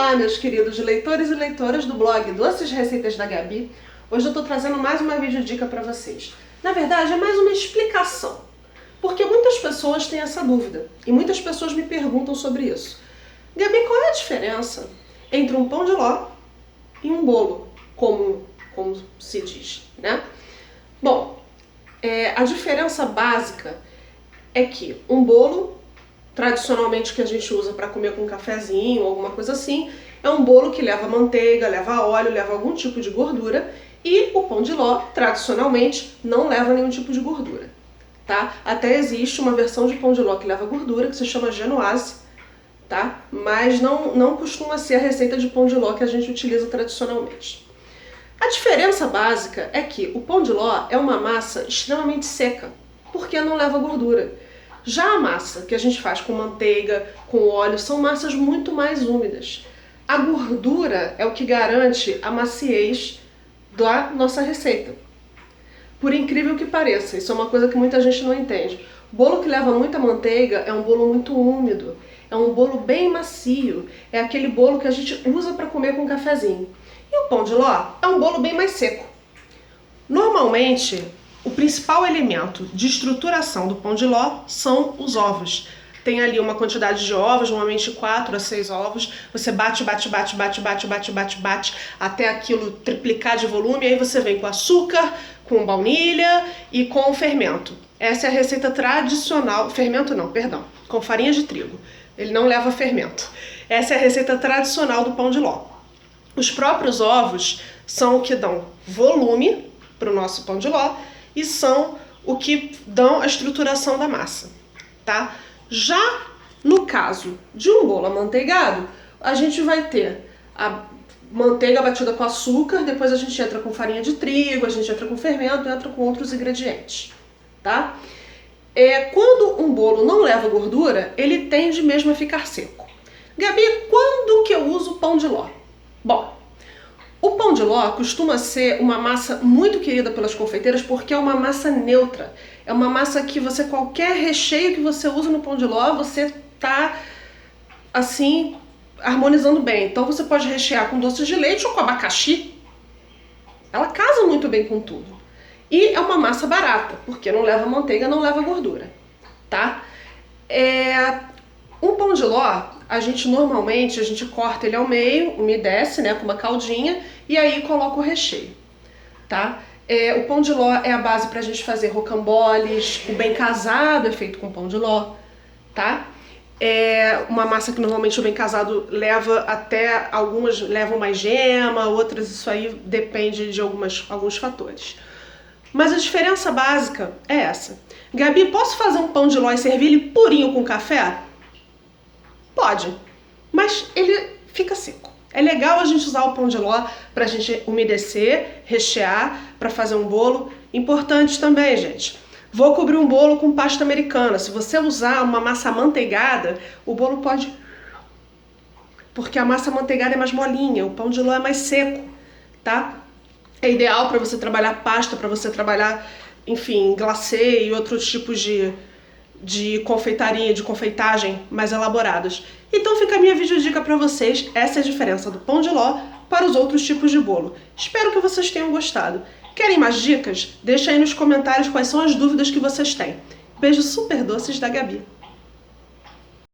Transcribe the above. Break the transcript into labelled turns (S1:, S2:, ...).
S1: Olá, meus queridos leitores e leitoras do blog Doces Receitas da Gabi. Hoje eu estou trazendo mais uma videodica para vocês. Na verdade, é mais uma explicação, porque muitas pessoas têm essa dúvida e muitas pessoas me perguntam sobre isso. Gabi, qual é a diferença entre um pão de ló e um bolo, como se diz, né? Bom, a diferença básica é que um bolo, tradicionalmente que a gente usa para comer com um cafezinho ou alguma coisa assim, é um bolo que leva manteiga, leva óleo, leva algum tipo de gordura, e o pão de ló, tradicionalmente, não leva nenhum tipo de gordura, tá? Até existe uma versão de pão de ló que leva gordura, que se chama genoise, tá? Mas não costuma ser a receita de pão de ló que a gente utiliza tradicionalmente. A diferença básica é que o pão de ló é uma massa extremamente seca, porque não leva gordura. Já a massa que a gente faz com manteiga, com óleo, são massas muito mais úmidas. A gordura é o que garante a maciez da nossa receita. Por incrível que pareça, isso é uma coisa que muita gente não entende. Bolo que leva muita manteiga é um bolo muito úmido, é um bolo bem macio, é aquele bolo que a gente usa para comer com um cafezinho. E o pão de ló é um bolo bem mais seco. Normalmente, o principal elemento de estruturação do pão de ló são os ovos. Tem ali uma quantidade de ovos, normalmente 4 a 6 ovos. Você bate até aquilo triplicar de volume, e aí você vem com açúcar, com baunilha e com o fermento. Essa é a receita tradicional, fermento não, perdão, com farinha de trigo. Ele não leva fermento. Essa é a receita tradicional do pão de ló. Os próprios ovos são o que dão volume para o nosso pão de ló e são o que dão a estruturação da massa, tá? Já no caso de um bolo amanteigado, a gente vai ter a manteiga batida com açúcar, depois a gente entra com farinha de trigo, a gente entra com fermento, entra com outros ingredientes, tá? Quando um bolo não leva gordura, ele tende mesmo a ficar seco. Gabi, quando que eu uso pão de ló? Bom, o pão de ló costuma ser uma massa muito querida pelas confeiteiras porque é uma massa neutra. É uma massa que qualquer recheio que você usa no pão de ló, você tá, assim, harmonizando bem. Então você pode rechear com doce de leite ou com abacaxi. Ela casa muito bem com tudo. E é uma massa barata, porque não leva manteiga, não leva gordura, tá? Um pão de ló, a gente normalmente corta ele ao meio, umedece, né, com uma caldinha, e aí coloca o recheio, tá? O pão de ló é a base pra gente fazer rocamboles, o bem casado é feito com pão de ló, tá? Uma massa que normalmente o bem casado leva até, algumas levam mais gema, outras isso aí depende de alguns fatores. Mas a diferença básica é essa. Gabi, posso fazer um pão de ló e servir ele purinho com café? Pode, mas ele fica seco. É legal a gente usar o pão de ló para a gente umedecer, rechear, para fazer um bolo. Importante também, gente. Vou cobrir um bolo com pasta americana. Se você usar uma massa amanteigada, o bolo pode... Porque a massa amanteigada é mais molinha, o pão de ló é mais seco, tá? É ideal para você trabalhar pasta, para você trabalhar, enfim, glacê e outros tipos de confeitaria, de confeitagem mais elaboradas. Então fica a minha videodica para vocês. Essa é a diferença do pão de ló para os outros tipos de bolo. Espero que vocês tenham gostado. Querem mais dicas? Deixa aí nos comentários quais são as dúvidas que vocês têm. Beijos super doces da Gabi.